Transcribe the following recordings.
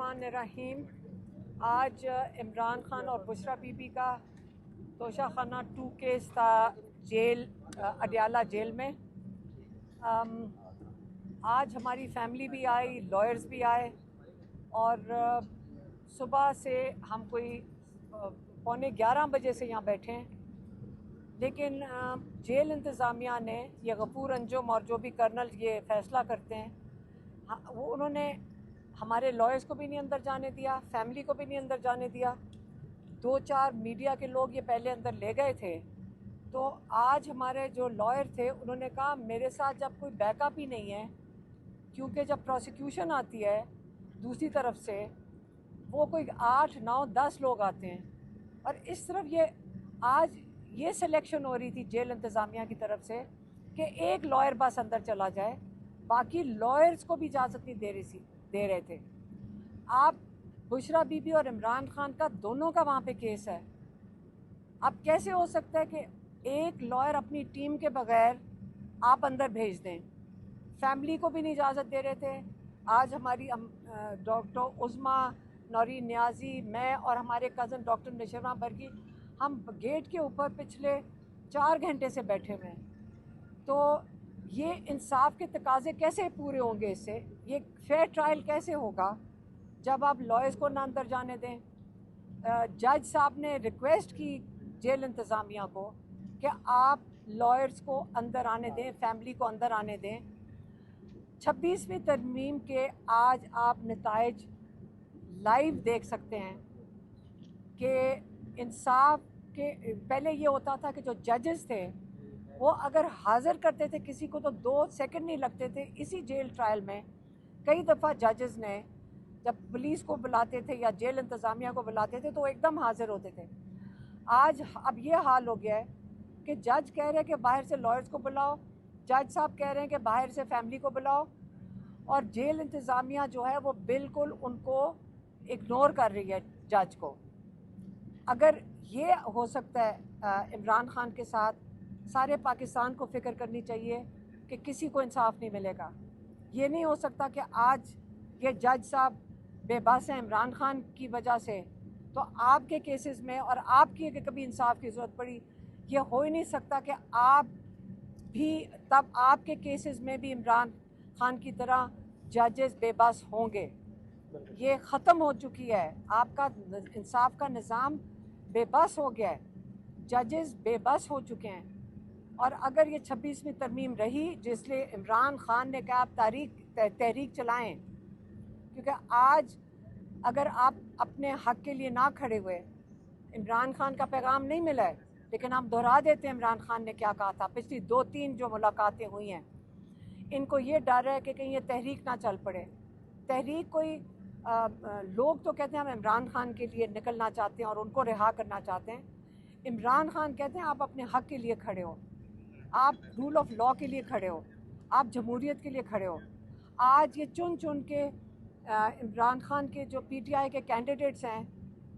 बिस्मिल्लाहिर्रहमानिर्रहीम। आज इमरान खान और बुशरा बीबी का तोशा खाना 2 केस था जेल, अडियाला जेल में। आज हमारी फैमिली भी आई, लॉयर्स भी आए और सुबह से हम कोई 11:15 बजे से यहाँ बैठे हैं, लेकिन जेल इंतज़ामिया ने, ये गफूर अंजुम और जो भी कर्नल ये फ़ैसला करते हैं, वो उन्होंने हमारे लॉयर्स को भी नहीं अंदर जाने दिया, फैमिली को भी नहीं अंदर जाने दिया। 2-4 मीडिया के लोग ये पहले अंदर ले गए थे। तो आज हमारे जो लॉयर थे उन्होंने कहा मेरे साथ जब कोई बैकअप ही नहीं है, क्योंकि जब प्रोसिक्यूशन आती है दूसरी तरफ से वो कोई 8, 9, 10 लोग आते हैं और इस तरफ ये आज ये सिलेक्शन हो रही थी जेल इंतज़ामिया की तरफ से कि एक लॉयर बस अंदर चला जाए, बाकी लॉयर्स को भी इजाज़त नहीं दे रहे थे। आप बुशरा बीबी और इमरान खान का दोनों का वहाँ पे केस है। अब कैसे हो सकता है कि एक लॉयर अपनी टीम के बगैर आप अंदर भेज दें? फैमिली को भी नहीं इजाज़त दे रहे थे। आज हमारी डॉक्टर उज़मा नौरीन नियाज़ी, मैं और हमारे कज़न डॉक्टर नशरा बरगी, हम गेट के ऊपर पिछले 4 घंटे से बैठे हुए हैं। तो ये इंसाफ के तकाज़े कैसे पूरे होंगे? इससे ये फेयर ट्रायल कैसे होगा जब आप लॉयर्स को ना अंदर जाने दें? जज साहब ने रिक्वेस्ट की जेल इंतज़ामिया को कि आप लॉयर्स को अंदर आने दें, फैमिली को अंदर आने दें। 26वीं तरमीम के आज आप नताइज लाइव देख सकते हैं कि इंसाफ के पहले ये होता था कि जो जजेस थे वो अगर हाज़िर करते थे किसी को तो 2 सेकंड नहीं लगते थे। इसी जेल ट्रायल में कई दफ़ा जजेस ने जब पुलिस को बुलाते थे या जेल इंतज़ामिया को बुलाते थे तो वो एकदम हाज़िर होते थे। आज अब ये हाल हो गया है कि जज कह रहे हैं कि बाहर से लॉयर्स को बुलाओ, जज साहब कह रहे हैं कि बाहर से फैमिली को बुलाओ, और जेल इंतज़ामिया जो है वो बिल्कुल उनको इग्नोर कर रही है जज को। अगर ये हो सकता है इमरान खान के साथ, सारे पाकिस्तान को फ़िक्र करनी चाहिए कि किसी को इंसाफ नहीं मिलेगा। ये नहीं हो सकता कि आज ये जज साहब बेबस हैं इमरान खान की वजह से, तो आपके केसेस में और आपकी अगर कभी इंसाफ की ज़रूरत पड़ी, ये हो ही नहीं सकता कि आप भी तब आपके केसेस में भी इमरान खान की तरह जजेस बेबस होंगे। ये ख़त्म हो चुकी है, आपका इंसाफ का निज़ाम बेबस हो गया है, जजेस बेबस हो चुके हैं। और अगर ये 26वीं तरमीम रही जिसलिए इमरान खान ने कहा आप तहरीक चलाएं, क्योंकि आज अगर आप अपने हक़ के लिए ना खड़े हुए, इमरान खान का पैगाम नहीं मिला है, लेकिन हम दोहरा देते हैं इमरान खान ने क्या कहा था। पिछली 2-3 जो मुलाकातें हुई हैं, इनको ये डर है कि कहीं ये तहरीक ना चल पड़े। तहरीक कोई लोग तो कहते हैं हम इमरान खान के लिए निकलना चाहते हैं और उनको रिहा करना चाहते हैं। इमरान खान कहते हैं आप अपने हक़ के लिए खड़े हो, आप रूल ऑफ लॉ के लिए खड़े हो, आप जमहूरियत के लिए खड़े हो। आज ये चुन चुन के इमरान खान के जो PTI के कैंडिडेट्स हैं,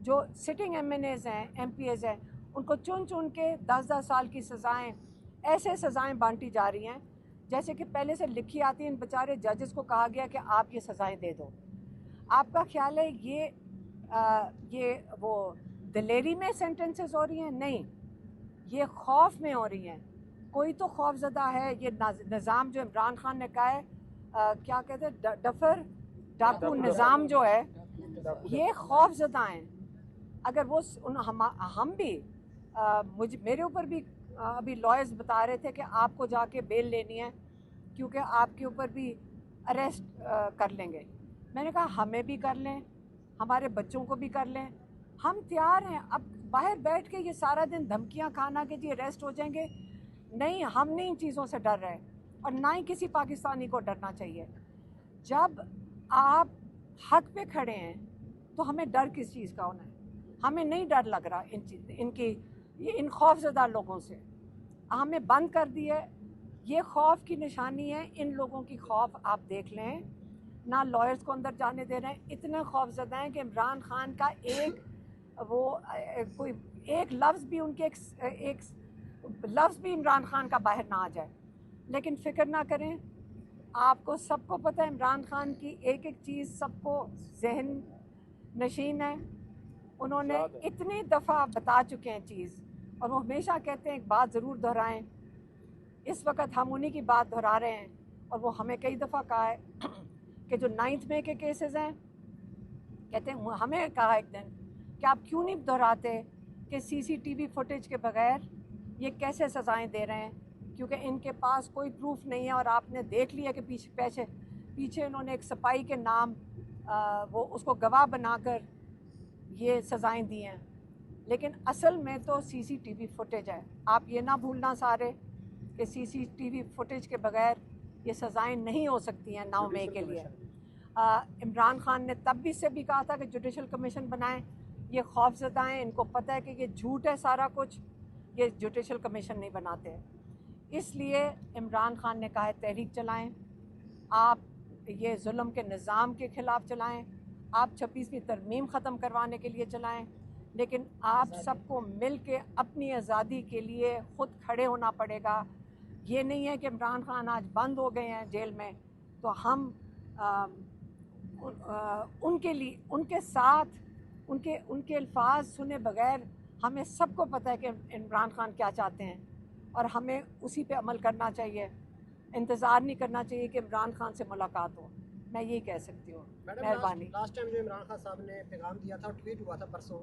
जो सिटिंग MNAs हैं, MPAs हैं, उनको चुन चुन के 10-10 साल की सज़ाएँ, ऐसे सज़ाएँ बांटी जा रही हैं जैसे कि पहले से लिखी आती हैं। इन बेचारे जजेस को कहा गया कि आप ये सज़ाएँ दे दो। आपका ख्याल है ये वो दिलेरी में सेंटेंसेस हो रही हैं? नहीं, ये खौफ में हो रही हैं। कोई तो खौफज़दा है। ये निज़ाम जो इमरान खान ने कहा है, क्या कहते हैं, डाकू निज़ाम जो है, ये खौफज़दा हैं। अगर वो हम भी मेरे ऊपर भी अभी लॉयर्स बता रहे थे कि आपको जाके बेल लेनी है क्योंकि आपके ऊपर भी अरेस्ट कर लेंगे। मैंने कहा हमें भी कर लें, हमारे बच्चों को भी कर लें, हम तैयार हैं। अब बाहर बैठ के ये सारा दिन धमकियां खाना कि जी अरेस्ट हो जाएंगे, नहीं, हम नहीं इन चीज़ों से डर रहे और ना ही किसी पाकिस्तानी को डरना चाहिए। जब आप हक पे खड़े हैं तो हमें डर किस चीज़ का होना है? हमें नहीं डर लग रहा इन खौफज़दा लोगों से। हमें बंद कर दिए। ये खौफ की निशानी है। इन लोगों की खौफ आप देख लें, ना लॉयर्स को अंदर जाने दे रहे हैं। इतने खौफज़दा हैं कि इमरान खान का कोई एक लफ्ज़ भी एक लफ्ज़ भी इमरान खान का बाहर ना आ जाए। लेकिन फ़िक्र ना करें, आपको सबको पता है इमरान खान की एक एक चीज़ सबको जहन नशीन है, उन्होंने इतनी दफ़ा बता चुके हैं चीज़, और वो हमेशा कहते हैं एक बात ज़रूर दोहराएं। इस वक्त हम उन्हीं की बात दोहरा रहे हैं, और वो हमें कई दफ़ा कहा है कि जो 9 मई के केसेस हैं, कहते हैं हमें कहा एक दिन कि आप क्यों नहीं दोहराते कि CCTV फुटेज के बगैर ये कैसे सज़ाएं दे रहे हैं, क्योंकि इनके पास कोई प्रूफ नहीं है, और आपने देख लिया कि पीछे इन्होंने एक सिपाही के नाम वो उसको गवाह बनाकर ये सज़ाएं दी हैं। लेकिन असल में तो CCTV फुटेज है। आप ये ना भूलना सारे कि CCTV फुटेज के बगैर ये सज़ाएं नहीं हो सकती हैं 9 मई के लिए। इमरान खान ने तब भी से भी कहा था कि जुडिशल कमीशन बनाएं। ये खौफज़दा हैं, इनको पता है कि ये झूठ है सारा कुछ, ये जुडिशल कमीशन नहीं बनाते। इसलिए इमरान खान ने कहा है तहरीक चलाएं, आप ये जुल्म के निज़ाम के ख़िलाफ़ चलाएं, आप 26वीं तरमीम ख़त्म करवाने के लिए चलाएं, लेकिन आप सबको मिल के अपनी आज़ादी के लिए ख़ुद खड़े होना पड़ेगा। ये नहीं है कि इमरान खान आज बंद हो गए हैं जेल में तो हम उनके लिए उनके साथ उनके अल्फाज सुने बगैर, हमें सबको पता है कि इमरान खान क्या चाहते हैं, और हमें उसी पे अमल करना चाहिए। इंतज़ार नहीं करना चाहिए कि इमरान खान से मुलाकात हो। मैं यही कह सकती हूँ। मेहरबानी। लास्ट टाइम जो इमरान खान साहब ने पैगाम दिया था, ट्वीट हुआ था परसों,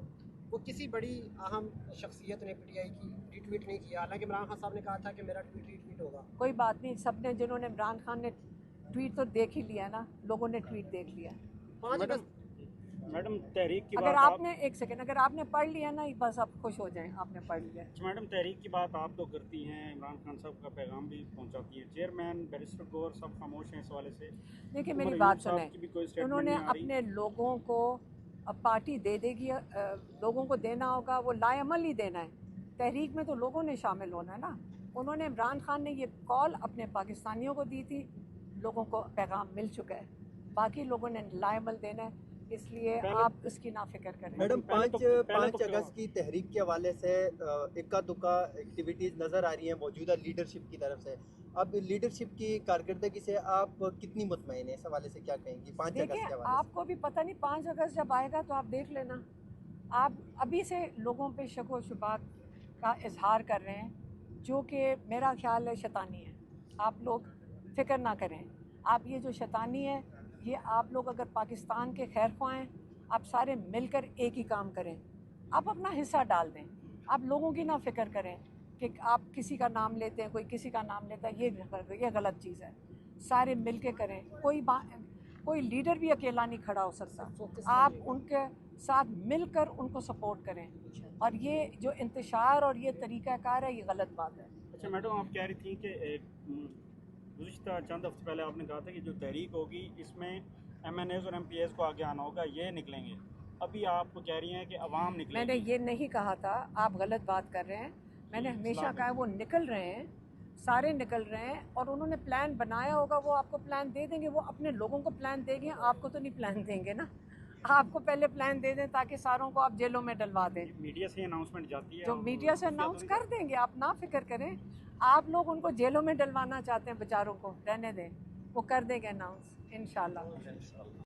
वो किसी बड़ी अहम शख्सियत ने PTI की रीट्वीट नहीं किया, हालांकि इमरान खान साहब ने कहा था कि मेरा ट्वीट रीट्वीट होगा। कोई बात नहीं, सबने जिन्होंने इमरान खान ने ट्वीट तो देख ही लिया ना, लोगों ने ट्वीट देख लिया। 5 अगस्त मैडम तहरीक की अगर बात आपने एक सेकंड, अगर आपने पढ़ लिया ना, बस आप खुश हो जाएं, आपने पढ़ लिया। मैडम तहरीक की बात आप तो करती हैं, इमरान खान साहब का पैगाम भी पहुंचाती हैं, चेयरमैन बैरिस्टर गौहर सब खामोश हैं इस हवाले से। देखिए मेरी बात सुने, उन्होंने अपने लोगों को अब पार्टी दे देगी, लोगों को देना होगा, वो लाएमल ही देना है। तहरीक में तो लोगों ने शामिल होना है ना। उन्होंने इमरान खान ने ये कॉल अपने पाकिस्तानियों को दी थी, लोगों को पैगाम मिल चुका है, बाकी लोगों ने लाएमल देना है, इसलिए आप इसकी ना फिक्र करें। मैडम 5 अगस्त की तहरीक के हवाले से इक्का दुक्का एक्टिविटीज़ नज़र आ रही हैं मौजूदा लीडरशिप की तरफ से। अब लीडरशिप की कारकर्दगी से आप कितनी मुतमईन हैं, इस हवाले से क्या कहेंगी 5 अगस्त के हवाले से? आपको भी पता नहीं, 5 अगस्त जब आएगा तो आप देख लेना। आप अभी से लोगों पे शक व शुबात का इजहार कर रहे हैं, जो कि मेरा ख्याल है शैतानी है। आप लोग फ़िक्र ना करें। आप ये जो शैतानी है, ये आप लोग अगर पाकिस्तान के खैर ख्वाह हैं, आप सारे मिलकर एक ही काम करें, आप अपना हिस्सा डाल दें। आप लोगों की ना फ़िक्र करें कि आप किसी का नाम लेते हैं, कोई किसी का नाम लेता है, ये गलत चीज़ है। सारे मिल के करें, कोई लीडर भी अकेला नहीं खड़ा हो सकता। आप उनके साथ मिलकर उनको सपोर्ट करें, और ये जो इंतशार और ये तरीक़ाकार है, ये गलत बात है। अच्छा मैडम, आप कह रही थी कि गुज़िश्ता चंद हफ्ते पहले आपने कहा था कि जो तहरीक होगी इसमें MNAs और MPAs को आगे आना होगा, ये निकलेंगे। अभी आप कह रही हैं कि अवाम निकलेंगे। मैंने ये नहीं कहा था, आप गलत बात कर रहे हैं। मैंने हमेशा कहा वो निकल रहे हैं, सारे निकल रहे हैं, और उन्होंने प्लान बनाया होगा, वो आपको प्लान दे देंगे। वो अपने लोगों को प्लान देंगे, आपको तो नहीं प्लान देंगे ना। आपको पहले प्लान दे दें ताकि सारों को आप जेलों में डलवा दें। मीडिया से अनाउंसमेंट जाती है, जो मीडिया से अनाउंस कर देंगे, आप ना फिक्र करें। आप लोग उनको जेलों में डलवाना चाहते हैं, बेचारों को रहने दें, वो कर देंगे अनाउंस इंशाल्लाह।